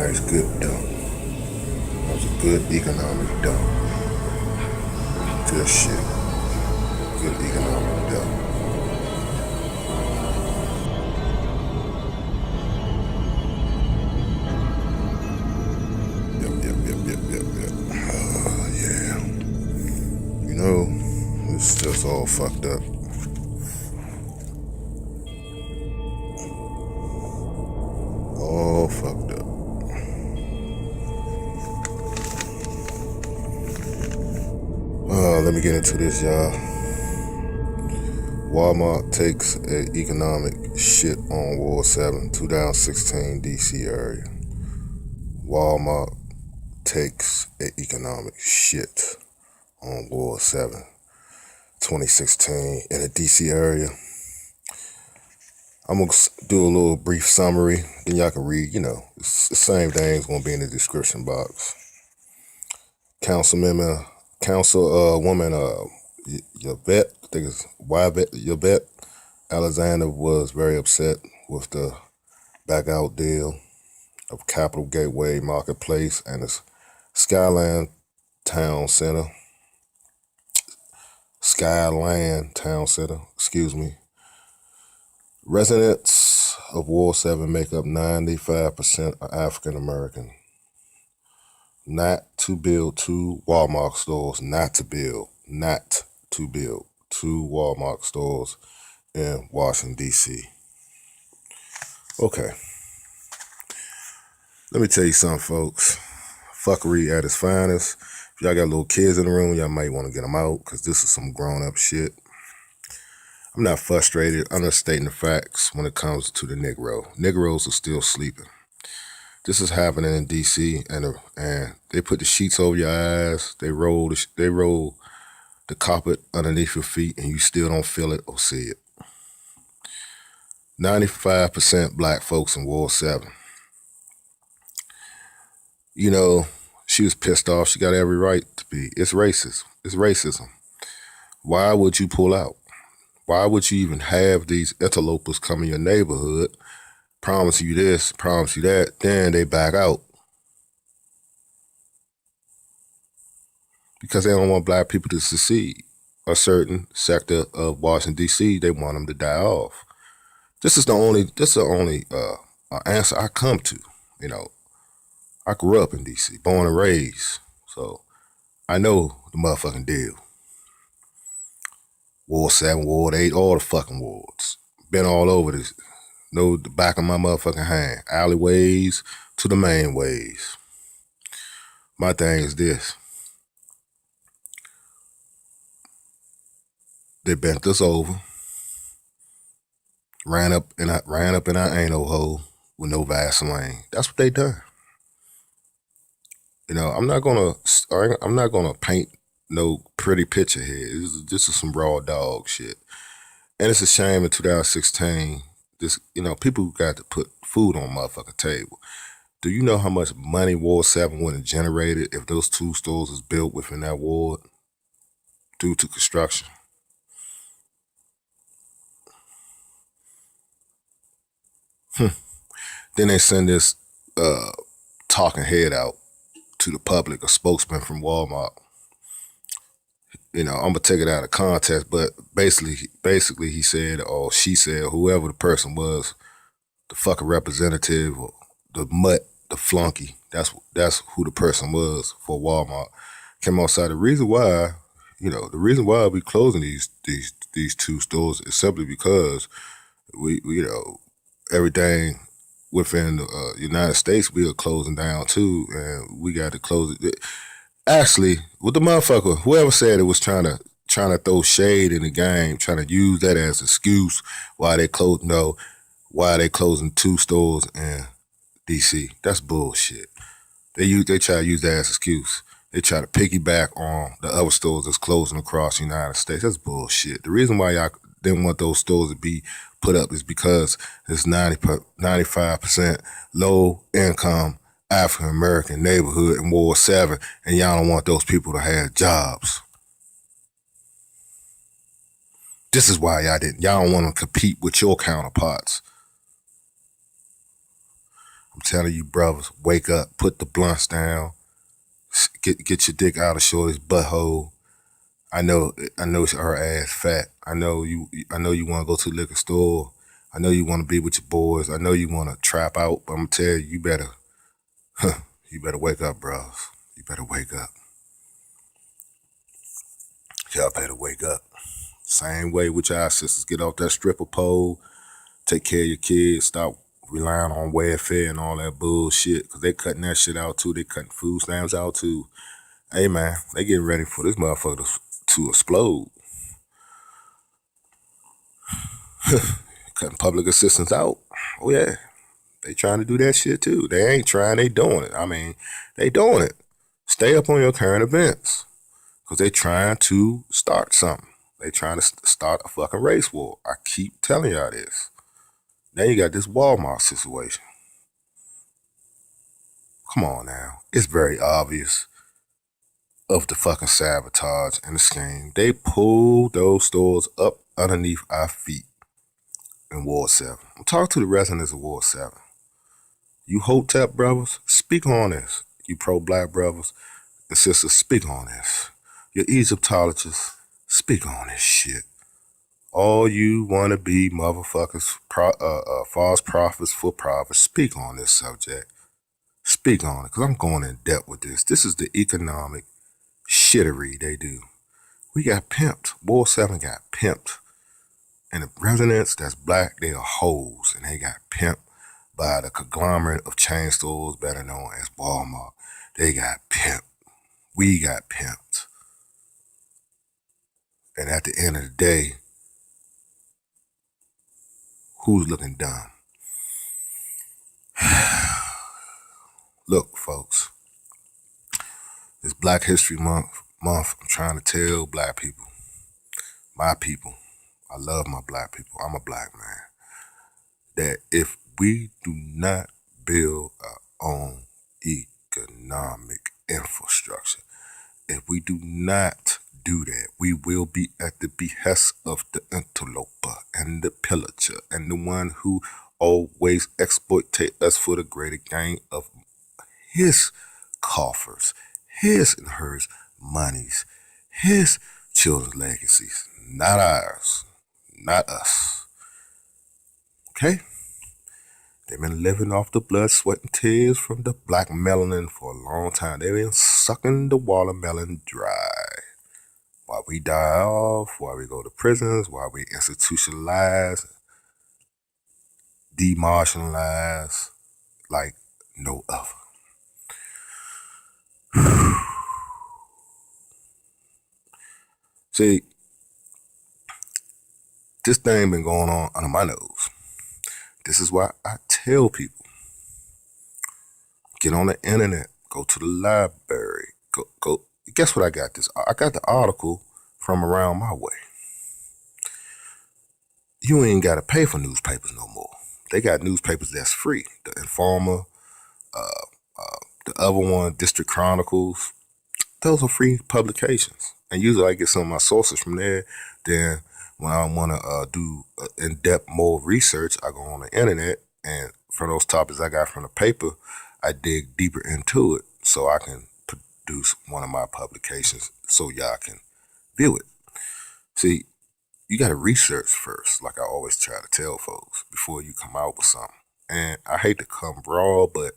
nice, good dump. That was a good economic dump. Good shit. Good economic dump. Yep. Yeah. You know, it's just all fucked up. All fucked up. Let me get into this, y'all. Walmart takes an economic shit on Ward 7, 2016 DC area. Walmart takes an economic shit on Ward 7, 2016 in the DC area. I'm going to do a little brief summary, then y'all can read, it's the same thing. It's going to be in the description box. Councilwoman Yvette, I think it's Yvette Alexander was very upset with the back out deal of Capital Gateway Marketplace and its Skyland Town Center. Residents of Ward 7 make up 95% are African American. Not to build two Walmart stores, not to build two Walmart stores in Washington, D.C. Okay. Let me tell you something, folks. Fuckery at its finest. If y'all got little kids in the room, y'all might want to get them out because this is some grown-up shit. I'm not frustrated. I'm just stating the facts when it comes to the Negro. Negroes are still sleeping. This is happening in D.C. and they put the sheets over your eyes. They roll the carpet underneath your feet, and you still don't feel it or see it. 95% black folks in Ward 7. She was pissed off. She got every right to be. It's racist. It's racism. Why would you pull out? Why would you even have these interlopers come in your neighborhood, promise you this, promise you that, then they back out? Because they don't want black people to succeed. A certain sector of Washington, D.C., they want them to die off. This is the only answer I come to. I grew up in D.C., born and raised, so I know the motherfucking deal. Ward 7, Ward 8, all the fucking wards. Been all over this. Know the back of my motherfucking hand. Alleyways to the main ways. My thing is this. They bent us over. Ran up in our anal hole with no Vaseline. That's what they done. I'm not gonna paint no pretty picture here. This is some raw dog shit. And it's a shame in 2016, people got to put food on motherfucking table. Do you know how much money Ward 7 would have generated if those two stores was built within that ward due to construction? Then they send this talking head out to the public, a spokesman from Walmart. I'm gonna take it out of context, but basically he said, or she said, whoever the person was, the fucking representative, or the mutt, the flunky, that's who the person was for Walmart, came outside. The reason why we closing these two stores is simply because we everything within the United States we are closing down too, and we got to close it. Actually, with the motherfucker, whoever said it was trying to throw shade in the game, trying to use that as an excuse why they closing two stores in DC. That's bullshit. They try to use that as an excuse. They try to piggyback on the other stores that's closing across the United States. That's bullshit. The reason why y'all didn't want those stores to be put up is because it's 95% low income African American neighborhood in Ward 7, and y'all don't want those people to have jobs. This is why y'all don't want to compete with your counterparts. I'm telling you, brothers, wake up, put the blunts down, get your dick out of shorty's butthole. I know her ass fat. I know you want to go to the liquor store. I know you want to be with your boys. I know you want to trap out. But I'm gonna tell you, you better wake up, bros. You better wake up. Y'all better wake up. Same way with y'all sisters. Get off that stripper pole. Take care of your kids. Stop relying on welfare and all that bullshit. Because they cutting that shit out too. They cutting food stamps out too. Hey, man, they getting ready for this motherfucker to explode. Cutting public assistance out. Oh, yeah. They trying to do that shit too. They ain't trying, they doing it. I mean, they doing it. Stay up on your current events. Because they trying to start something. They trying to start a fucking race war. I keep telling y'all this. Now you got this Walmart situation. Come on now. It's very obvious of the fucking sabotage and the scheme. They pulled those stores up underneath our feet in Ward 7. I'm talking to the residents of Ward 7. You Hotep brothers, speak on this. You pro-black brothers and sisters, speak on this. Your Egyptologists, speak on this shit. All you want to be motherfuckers, false prophets for profit, speak on this subject. Speak on it, because I'm going in depth with this. This is the economic shittery they do. We got pimped. Ward 7 got pimped. And the residents that's black, they are hoes, and they got pimped by the conglomerate of chain stores better known as Walmart. They got pimped. We got pimped. And at the end of the day, who's looking dumb? Look, folks, it's Black History Month. I'm trying to tell black people, my people, I love my black people, I'm a black man, that if we do not build our own economic infrastructure, if we do not do that, we will be at the behest of the interloper and the pillager and the one who always exploitate us for the greater gain of his coffers, his and hers monies, his children's legacies, not ours, not us. Okay? They've been living off the blood, sweat, and tears from the black melanin for a long time. They've been sucking the watermelon dry. While we die off, while we go to prisons, while we institutionalize, demarginalize like no other. See, this thing been going on under my nose. This is why I tell people, get on the internet, go to the library, go. Guess what I got this? I got the article from around my way. You ain't got to pay for newspapers no more. They got newspapers that's free. The Informer, the other one, District Chronicles. Those are free publications. And usually I get some of my sources from there. Then when I want to do in-depth more research, I go on the internet, and from those topics I got from the paper, I dig deeper into it so I can produce one of my publications so y'all can view it. See, you got to research first, like I always try to tell folks, before you come out with something. And I hate to come broad, but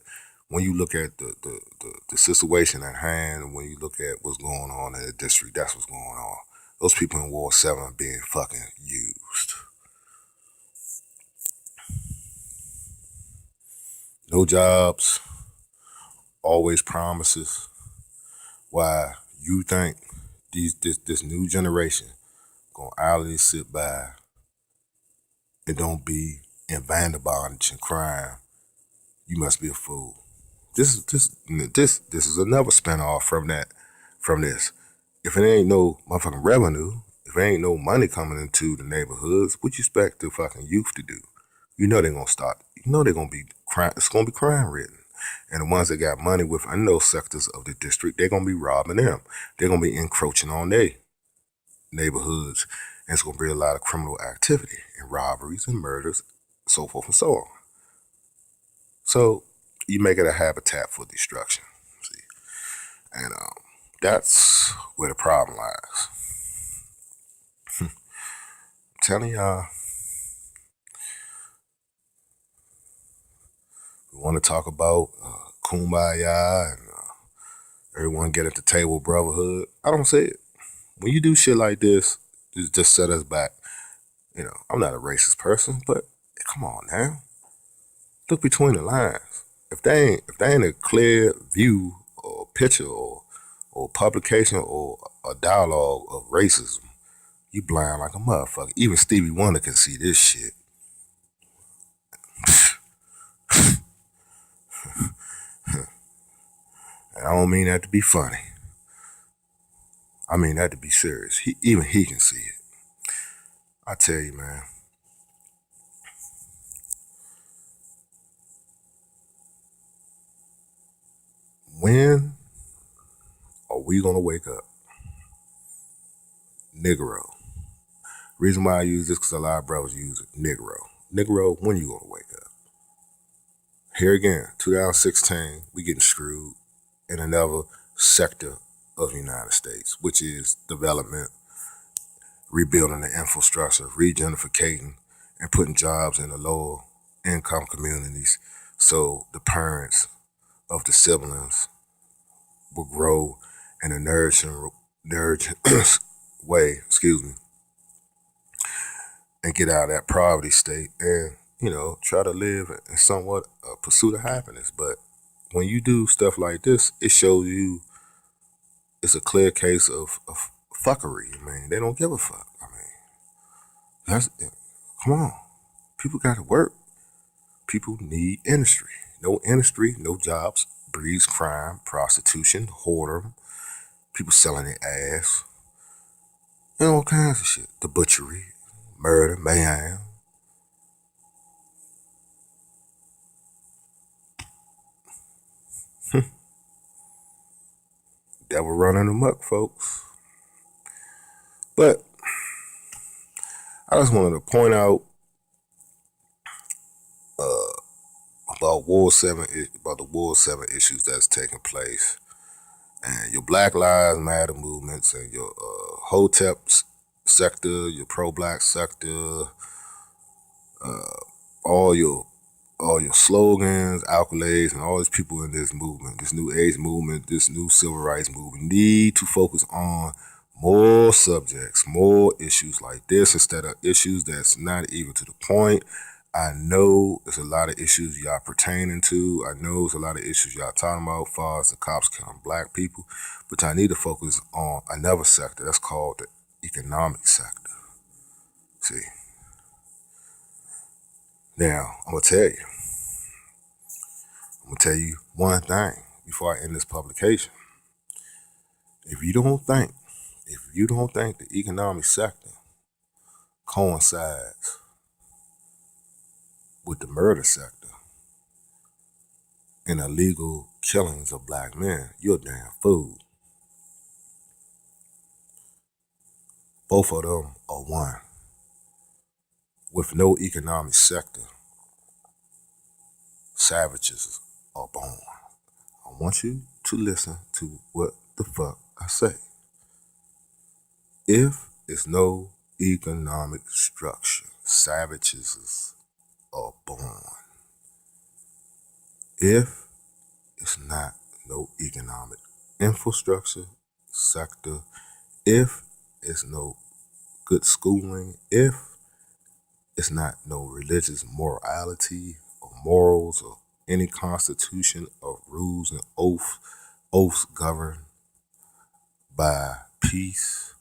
when you look at the situation at hand, when you look at what's going on in the district, that's what's going on. Those people in Ward 7 are being fucking used. No jobs, always promises. Why you think this new generation gonna idly sit by and don't be in vagabondage and crime? You must be a fool. This is another spinoff from this. If it ain't no motherfucking revenue, if it ain't no money coming into the neighborhoods, what you expect the fucking youth to do? You know they're gonna start. You know they're gonna be crime. It's gonna be crime ridden. And the ones that got money within those sectors of the district, they're gonna be robbing them. They're gonna be encroaching on their neighborhoods, and it's gonna be a lot of criminal activity and robberies and murders, so forth and so on. So you make it a habitat for destruction. See, and that's where the problem lies. I'm telling y'all, we want to talk about kumbaya and everyone get at the table brotherhood. I don't say it. When you do shit like this, just set us back. You know, I'm not a racist person, but come on now. Look between the lines. If they ain't a clear view or picture or publication or a dialogue of racism, you blind like a motherfucker. Even Stevie Wonder can see this shit. And I don't mean that to be funny. I mean that to be serious. Even he can see it. I tell you, man. When are we gonna wake up? Negro. Reason why I use this because a lot of brothers use it. Negro. Negro, when you gonna wake up? Here again, 2016, we getting screwed in another sector of the United States, which is development, rebuilding the infrastructure, regentrificating, and putting jobs in the lower income communities so the parents of the siblings will grow in a nourishing way, and get out of that poverty state and, try to live in somewhat a pursuit of happiness. But when you do stuff like this, it shows you it's a clear case of fuckery. I mean, they don't give a fuck. I mean, come on. People got to work. People need industry. No industry, no jobs, breeds crime, prostitution, whoredom, people selling their ass, and all kinds of shit. The butchery, murder, mayhem. Devil running amok, folks. But I just wanted to point out about the Ward 7 issues that's taking place, and your Black Lives Matter movements, and your Hotep sector, your pro-black sector, all your slogans, accolades, and all these people in this movement, this new age movement, this new civil rights movement, need to focus on more subjects, more issues like this instead of issues that's not even to the point. I know there's a lot of issues y'all pertaining to. I know there's a lot of issues y'all talking about as far as the cops killing black people, but y'all need to focus on another sector that's called the economic sector. See, now I'm gonna tell you one thing before I end this publication. If you don't think the economic sector coincides with the murder sector and illegal killings of black men, you're a damn fool. Both of them are one. With no economic sector, savages are born. I want you to listen to what the fuck I say. If there's no economic structure, savages are born. If it's not no economic infrastructure, sector, if it's no good schooling, if it's not no religious morality or morals or any constitution of rules and oaths governed by peace,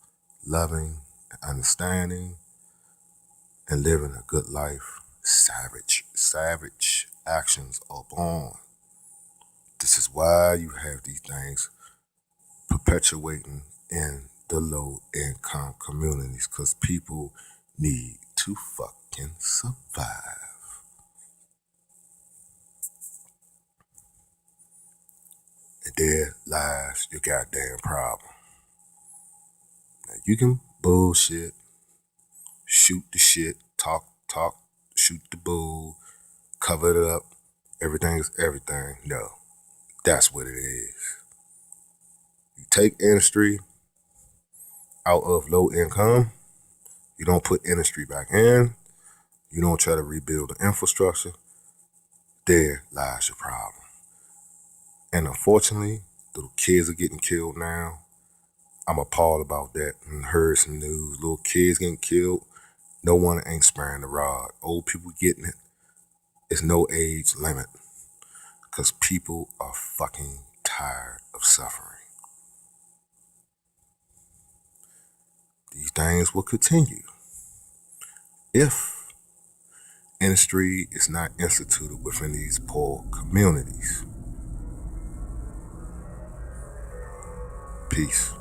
loving, understanding, and living a good life, savage actions are born. This is why you have these things perpetuating in the low income communities, because people need to fucking survive. And there lies your goddamn problem. Now you can bullshit, shoot the shit, talk, shoot the bull, cover it up, everything is everything. No, that's what it is. You take industry out of low income, you don't put industry back in, you don't try to rebuild the infrastructure, there lies your problem. And unfortunately, little kids are getting killed now. I'm appalled about that and heard some news. Little kids getting killed. No one ain't sparing the rod. Old people getting it. It's no age limit. Because people are fucking tired of suffering. These things will continue if industry is not instituted within these poor communities. Peace.